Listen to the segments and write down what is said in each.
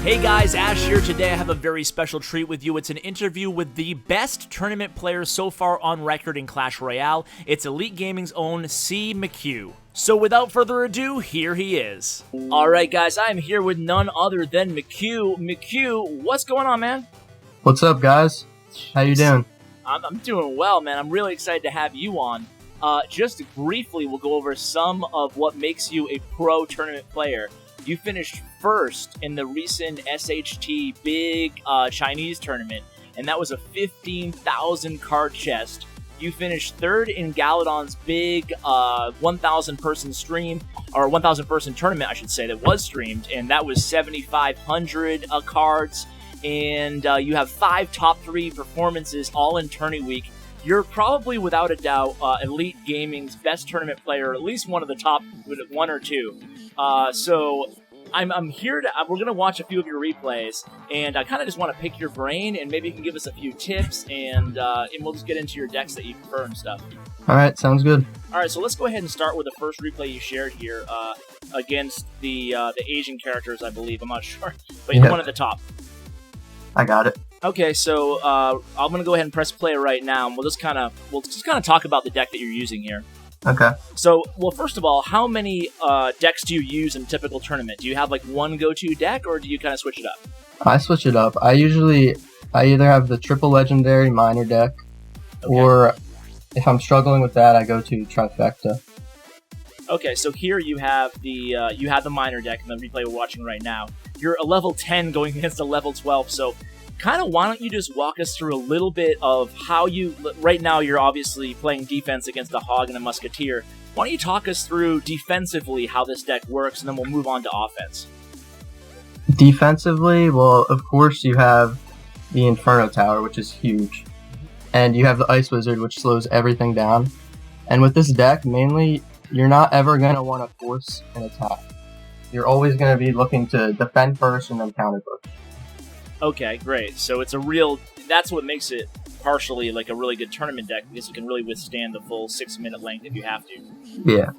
Hey guys, Ash here. Today I have a very special treat with you. It's an interview with the best tournament player so far on record in Clash Royale. It's Elite Gaming's own CMcHugh. So without further ado, here he is. Alright guys, I am here with none other than McHugh. McHugh, what's going on, man? What's up, guys? How you doing? I'm doing well, man. I'm really excited to have you on. Just briefly, we'll go over some of what makes you a pro tournament player. You finished first in the recent SHT big Chinese tournament, and that was a 15,000 card chest. You finished third in Galadon's big 1,000 person stream, or 1,000 person tournament, I should say, that was streamed, and that was 7,500 cards. And you have 5 top 3 performances all in tourney week. You're probably, without a doubt, Elite Gaming's best tournament player, at least one of the top 1 or 2. So I'm here to. We're gonna watch a few of your replays, and I kind of just want to pick your brain, and maybe you can give us a few tips, and we'll just get into your decks that you prefer and stuff. All right, sounds good. All right, so let's go ahead and start with the first replay you shared here against the Asian characters, I believe. I'm not sure, but you're one at the top. I got it. Okay, so I'm gonna go ahead and press play right now, and we'll just kind of talk about the deck that you're using here. Okay. So, well, first of all, how many decks do you use in a typical tournament? Do you have like one go-to deck, or do you kind of switch it up? I switch it up. I either have the triple legendary minor deck, or if I'm struggling with that, I go to Trifecta. Okay, so here you have the minor deck in the replay we're watching right now. You're a level 10 going against a level 12, so kind of why don't you just walk us through a little bit of how you, right now you're obviously playing defense against a Hog and a Musketeer. Why don't you talk us through defensively how this deck works, and then we'll move on to offense. Defensively, well, of course you have the Inferno Tower, which is huge, and you have the Ice Wizard, which slows everything down. And with this deck, mainly, you're not ever going to want to force an attack. You're always going to be looking to defend first and then counter push. Okay, great. So it's that's what makes it partially like a really good tournament deck, because it can really withstand the full 6-minute length if you have to. Yeah.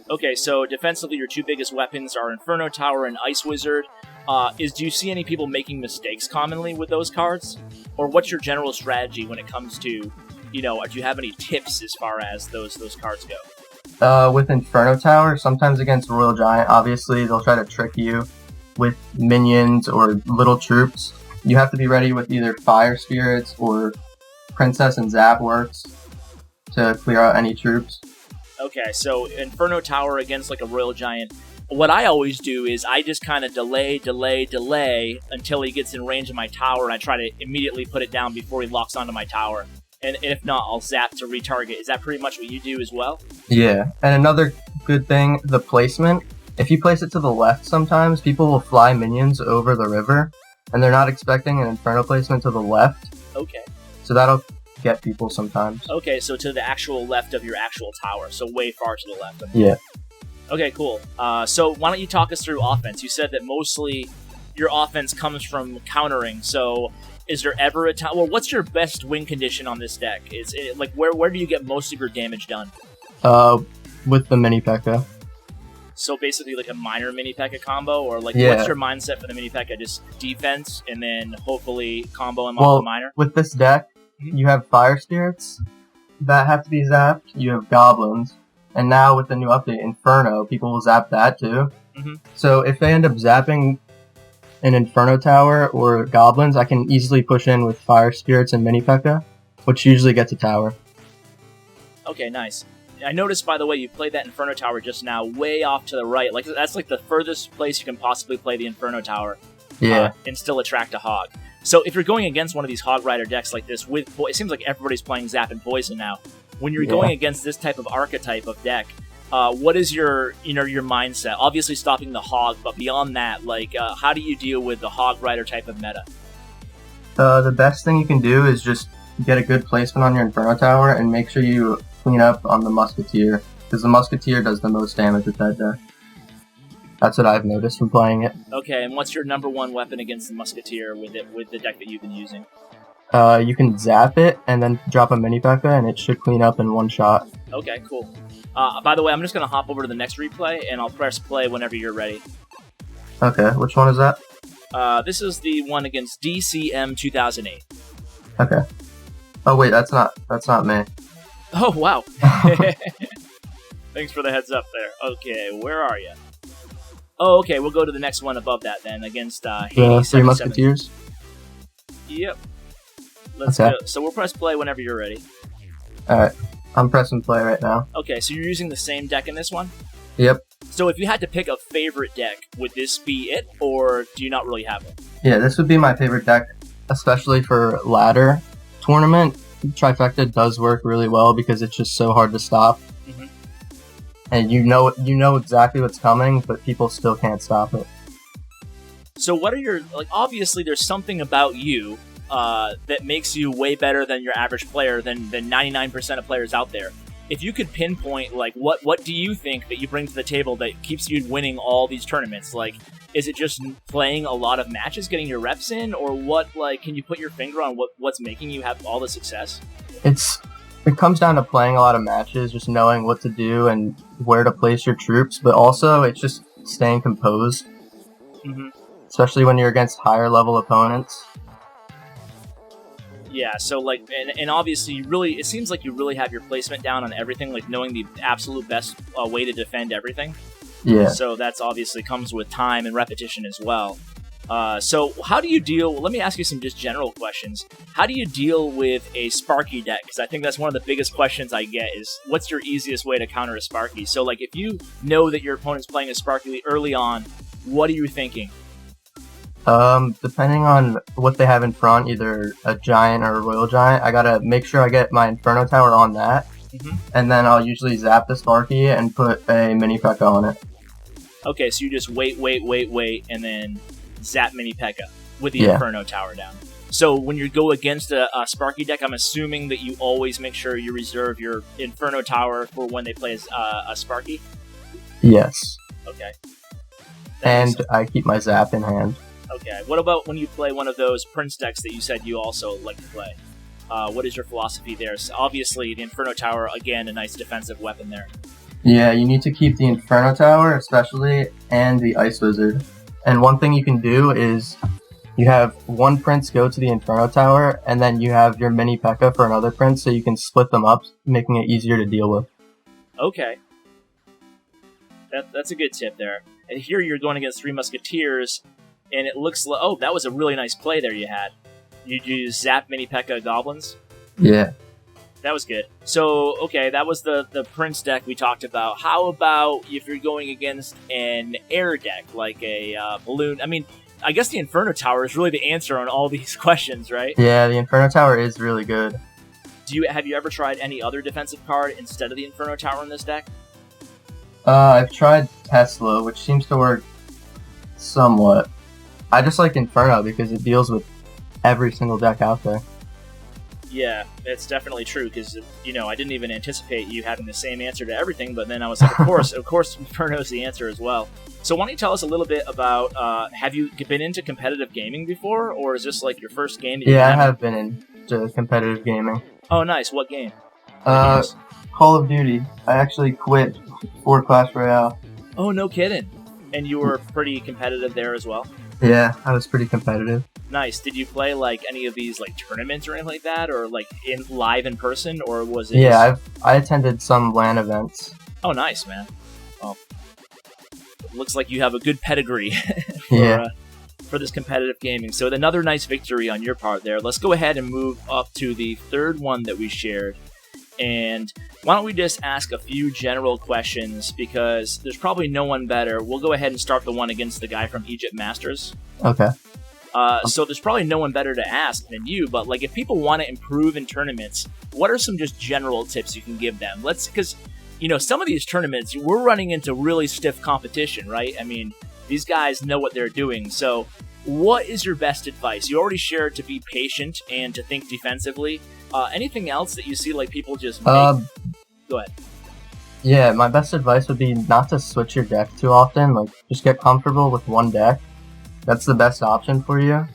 Okay, so defensively, your 2 biggest weapons are Inferno Tower and Ice Wizard. Do you see any people making mistakes commonly with those cards? Or what's your general strategy when it comes to, do you have any tips as far as those cards go? With Inferno Tower, sometimes against Royal Giant, obviously they'll try to trick you with minions or little troops. You have to be ready with either Fire Spirits or Princess and Zap works to clear out any troops. Okay, so Inferno Tower against like a Royal Giant. What I always do is I just kind of delay until he gets in range of my tower, and I try to immediately put it down before he locks onto my tower. And if not, I'll zap to retarget. Is that pretty much what you do as well? Yeah, and another good thing, the placement. If you place it to the left sometimes, people will fly minions over the river, and they're not expecting an Inferno placement to the left. Okay. So that'll get people sometimes. Okay, so to the actual left of your actual tower, so way far to the left. Yeah. Okay, cool. So why don't you talk us through offense? You said that mostly your offense comes from countering, so is there ever a time... Well, what's your best win condition on this deck? Where do you get most of your damage done? With the mini P.E.K.K.A. So basically like a minor mini P.E.K.K.A. combo, or what's your mindset for the mini P.E.K.K.A.? Just defense, and then hopefully combo him off the minor? With this deck, you have Fire Spirits that have to be zapped, you have Goblins, and now with the new update, Inferno, people will zap that too. Mm-hmm. So if they end up zapping an Inferno Tower or Goblins, I can easily push in with Fire Spirits and mini P.E.K.K.A., which usually gets a tower. Okay, nice. I noticed, by the way, you played that Inferno Tower just now way off to the right. Like that's like the furthest place you can possibly play the Inferno Tower. Yeah. And still attract a Hog. So if you're going against one of these Hog Rider decks like this, it seems like everybody's playing Zap and Poison now. When you're going against this type of archetype of deck, what is your mindset? Obviously stopping the Hog, but beyond that, how do you deal with the Hog Rider type of meta? The best thing you can do is just get a good placement on your Inferno Tower and make sure you clean up on the Musketeer, because the Musketeer does the most damage with that deck. That's what I've noticed from playing it. Okay, and what's your number 1 weapon against the Musketeer with the deck that you've been using? You can zap it and then drop a mini P.E.K.K.A. and it should clean up in one shot. Okay, cool. By the way, I'm just going to hop over to the next replay, and I'll press play whenever you're ready. Okay, which one is that? This is the one against DCM 2008. Okay. Oh wait, that's not me. Oh wow. Thanks for the heads up there. Okay, where are you? Oh, okay, we'll go to the next one above that then, against The Hades Three 77. Musketeers. Yep. Let's Okay. go. So we'll press play whenever you're ready. All right, I'm pressing play right now. Okay, so you're using the same deck in this one? Yep. So if you had to pick a favorite deck, would this be it, or do you not really have it? Yeah, this would be my favorite deck, especially for ladder tournament. Trifecta does work really well because it's just so hard to stop. Mhm. And you know exactly what's coming, but people still can't stop it. So what are your, like, obviously there's something about you that makes you way better than your average player, than 99% of players out there. If you could pinpoint, like, what do you think that you bring to the table that keeps you winning all these tournaments? Like, is it just playing a lot of matches, getting your reps in, or what? Like, can you put your finger on what's making you have all the success? It comes down to playing a lot of matches, just knowing what to do and where to place your troops, but also it's just staying composed, especially when you're against higher level opponents. Yeah, so like, and obviously it seems like you really have your placement down on everything, like knowing the absolute best way to defend everything. Yeah. So that's obviously comes with time and repetition as well. So how do you deal, let me ask you some just general questions. How do you deal with a Sparky deck? Because I think that's one of the biggest questions I get is, what's your easiest way to counter a Sparky? So like, if you know that your opponent's playing a Sparky early on, what are you thinking? Depending on what they have in front, either a giant or a royal giant, I gotta make sure I get my Inferno Tower on that, and then I'll usually zap the Sparky and put a mini P.E.K.K.A. on it. Okay, so you just wait, and then zap mini P.E.K.K.A. with the Inferno Tower down. So when you go against a Sparky deck, I'm assuming that you always make sure you reserve your Inferno Tower for when they play a Sparky? Yes. Okay. And I keep my zap in hand. Okay. What about when you play one of those Prince decks that you said you also like to play? What is your philosophy there? So obviously, the Inferno Tower, again, a nice defensive weapon there. Yeah, you need to keep the Inferno Tower, especially, and the Ice Wizard. And one thing you can do is you have one Prince go to the Inferno Tower, and then you have your mini P.E.K.K.A. for another Prince, so you can split them up, making it easier to deal with. Okay. That's a good tip there. And here you're going against Three Musketeers, and it looks like, oh, that was a really nice play there you had. You zap mini P.E.K.K.A. goblins? Yeah. That was good. So, okay, that was the Prince deck we talked about. How about if you're going against an air deck, like a balloon? I mean, I guess the Inferno Tower is really the answer on all these questions, right? Yeah, the Inferno Tower is really good. Have you ever tried any other defensive card instead of the Inferno Tower in this deck? I've tried Tesla, which seems to work somewhat. I just like Inferno because it deals with every single deck out there. Yeah, that's definitely true, because, you know, I didn't even anticipate you having the same answer to everything, but then I was like, of course, Inferno's the answer as well. So why don't you tell us a little bit about, have you been into competitive gaming before, or is this like your first game? Yeah, I have been into competitive gaming. Oh, nice. What game? Call of Duty. I actually quit for Clash Royale. Oh, no kidding. And you were pretty competitive there as well? Yeah, I was pretty competitive. Nice. Did you play like any of these like tournaments or anything like that, or like live in person, or was it? Yeah, I attended some LAN events. Oh, nice, man. Well, it looks like you have a good pedigree for this competitive gaming. So another nice victory on your part there. Let's go ahead and move up to the third one that we shared. And why don't we just ask a few general questions, because there's probably no one better. We'll go ahead and start the one against the guy from Egypt Masters. Okay. So there's probably no one better to ask than you, but like if people want to improve in tournaments, what are some just general tips you can give them? Because, you know, some of these tournaments, we're running into really stiff competition, right? I mean, these guys know what they're doing. So what is your best advice? You already shared to be patient and to think defensively. Anything else that you see like people just make? Go ahead. Yeah, my best advice would be not to switch your deck too often. Like, just get comfortable with one deck. That's the best option for you.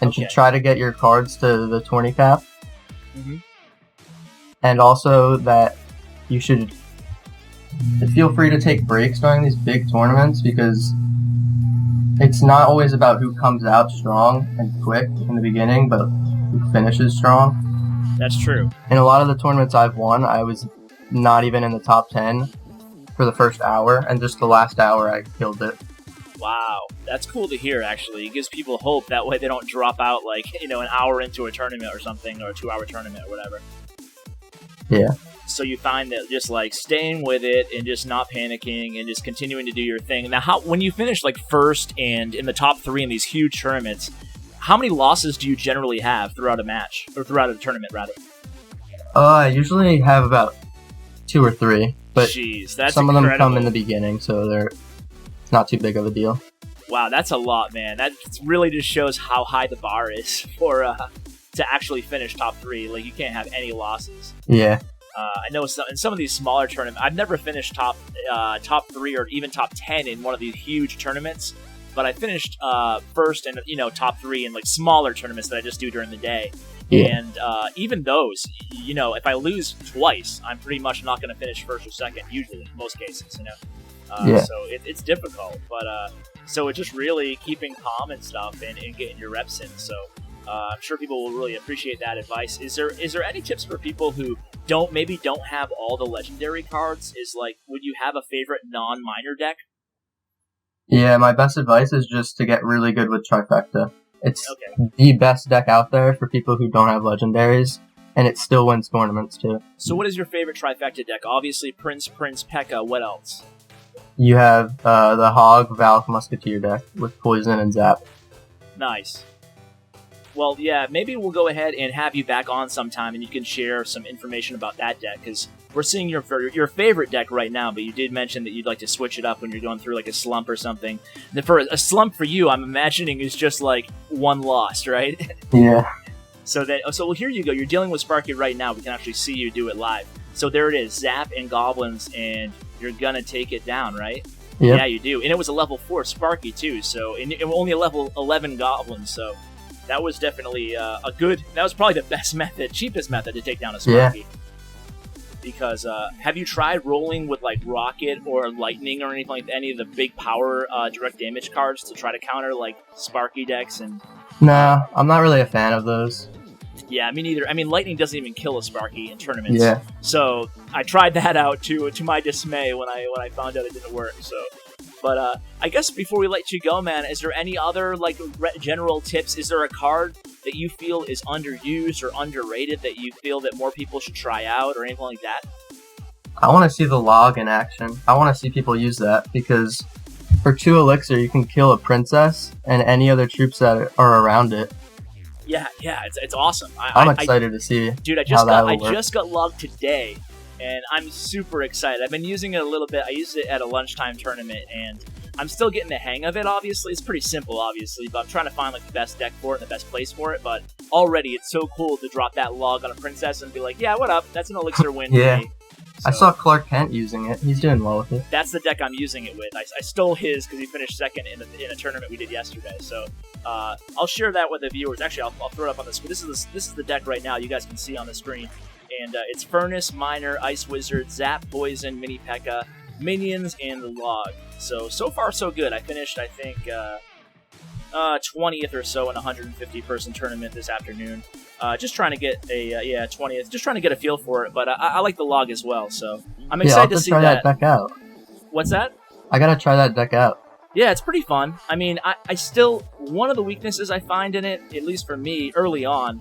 And to try to get your cards to the tourney cap. And also that you should feel free to take breaks during these big tournaments, because it's not always about who comes out strong and quick in the beginning, but who finishes strong. That's true. In a lot of the tournaments I've won, I was not even in the top 10 for the first hour, and just the last hour I killed it. Wow, that's cool to hear, actually. It gives people hope. That way they don't drop out, like, an hour into a tournament or something, or a 2-hour tournament or whatever. Yeah. So you find that just, like, staying with it and just not panicking and just continuing to do your thing. Now, when you finish, like, first and in the top 3 in these huge tournaments, how many losses do you generally have throughout a match? Or throughout a tournament, rather? I usually have about 2 or 3, but jeez, that's some incredible. of them come in the beginning, so it's not too big of a deal. Wow, that's a lot, man. That really just shows how high the bar is for to actually finish top 3. Like, you can't have any losses. Yeah. I know in some of these smaller tournaments, I've never finished top 3 or even top 10 in one of these huge tournaments, but I finished first and top 3 in like smaller tournaments that I just do during the day. Yeah. And even those, if I lose twice, I'm pretty much not going to finish first or second. Usually, in most cases, Yeah. So it's difficult, but so it's just really keeping calm and stuff and getting your reps in. So I'm sure people will really appreciate that advice. Is there any tips for people who don't have all the legendary cards? Would you have a favorite non-minor deck? Yeah, my best advice is just to get really good with Trifecta. It's the best deck out there for people who don't have legendaries, and it still wins tournaments too. So what is your favorite Trifecta deck? Obviously Prince, P.E.K.K.A. What else? You have the Hog Valk Musketeer deck with Poison and Zap. Nice. Well, yeah, maybe we'll go ahead and have you back on sometime, and you can share some information about that deck, because we're seeing your favorite deck right now, but you did mention that you'd like to switch it up when you're going through like a slump or something. And for a slump for you, I'm imagining is just like one loss, right? Yeah. So well, here you go. You're dealing with Sparky right now. We can actually see you do it live. So there it is, Zap and Goblins, and you're gonna take it down, right? Yep. Yeah, you do. And it was a level 4 Sparky too, so and only a level 11 Goblin, so that was definitely that was probably the best method, cheapest method to take down a Sparky. Yeah. Because have you tried rolling with like Rocket or Lightning or anything like any of the big power direct damage cards to try to counter like Sparky decks? And no, I'm not really a fan of those. Yeah, me neither. I mean, Lightning doesn't even kill a Sparky in tournaments. Yeah. So I tried that out to my dismay when I found out it didn't work. So. But I guess before we let you go, man, is there any other like general tips? Is there a card that you feel is underused or underrated that you feel that more people should try out or anything like that? I want to see the log in action. I want to see people use that because for 2 elixir, you can kill a princess and any other troops that are around it. Yeah, it's awesome. I'm excited to see. Dude, I just got logged today. And I'm super excited. I've been using it a little bit. I used it at a lunchtime tournament, and I'm still getting the hang of it, obviously. It's pretty simple, obviously, but I'm trying to find like the best deck for it and the best place for it. But already, it's so cool to drop that log on a princess and be like, yeah, what up? That's an elixir win yeah. for me. So, I saw Clark Kent using it. He's doing well with it. That's the deck I'm using it with. I stole his because he finished second in a tournament we did yesterday. So I'll share that with the viewers. Actually, I'll throw it up on the screen. This is the deck right now you guys can see on the screen. And it's Furnace, Miner, Ice Wizard, Zap, Poison, Mini P.E.K.K.A., Minions, and the Log. So far, so good. I finished, I think, 20th or so in a 150-person tournament this afternoon. Just trying to get 20th. Just trying to get a feel for it, but I like the Log as well, so I'm excited to see that. I'll try that deck out. What's that? I gotta try that deck out. Yeah, it's pretty fun. I mean, I still... One of the weaknesses I find in it, at least for me, early on,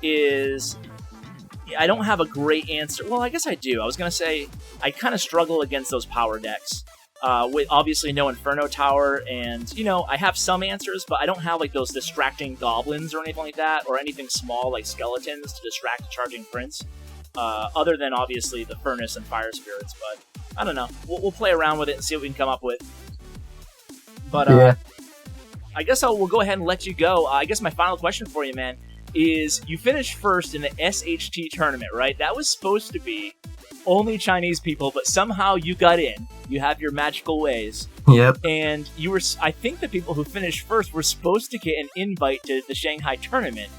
is... I don't have a great answer. Well, I guess I do. I was going to say I kind of struggle against those power decks. With obviously no Inferno Tower, and, I have some answers, but I don't have, like, those distracting goblins or anything like that, or anything small like skeletons to distract a charging prince, other than, obviously, the Furnace and Fire Spirits, but I don't know. We'll play around with it and see what we can come up with. But, yeah. I guess we'll go ahead and let you go. I guess my final question for you, man, is you finished first in the SHT tournament, right? That was supposed to be only Chinese people, but somehow you got in. You have your magical ways. Yep. And I think the people who finished first were supposed to get an invite to the Shanghai tournament.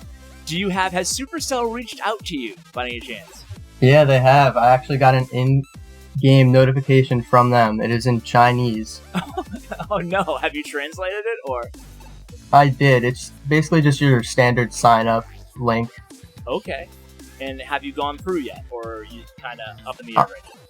Has Supercell reached out to you by any chance? Yeah, they have. I actually got an in-game notification from them. It is in Chinese. Oh no, have you translated it or? I did. It's basically just your standard sign-up link. Okay. And have you gone through yet, or are you kind of up in the air right now?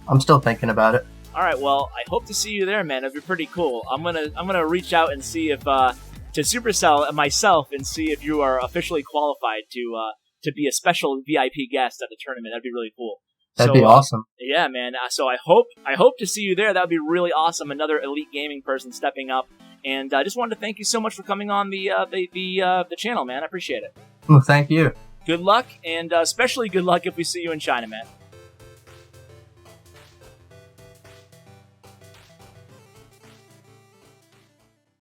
I'm still thinking about it. All right, well, I hope to see you there, man. It'd be pretty cool. I'm gonna reach out and see if to Supercell and myself and see if you are officially qualified to be a special VIP guest at the tournament. That'd be really cool. That'd be awesome. Yeah, man. So I hope to see you there. That would be really awesome. Another elite gaming person stepping up. And I just wanted to thank you so much for coming on the channel, man. I appreciate it. Well, thank you. Good luck, and especially good luck if we see you in China, man.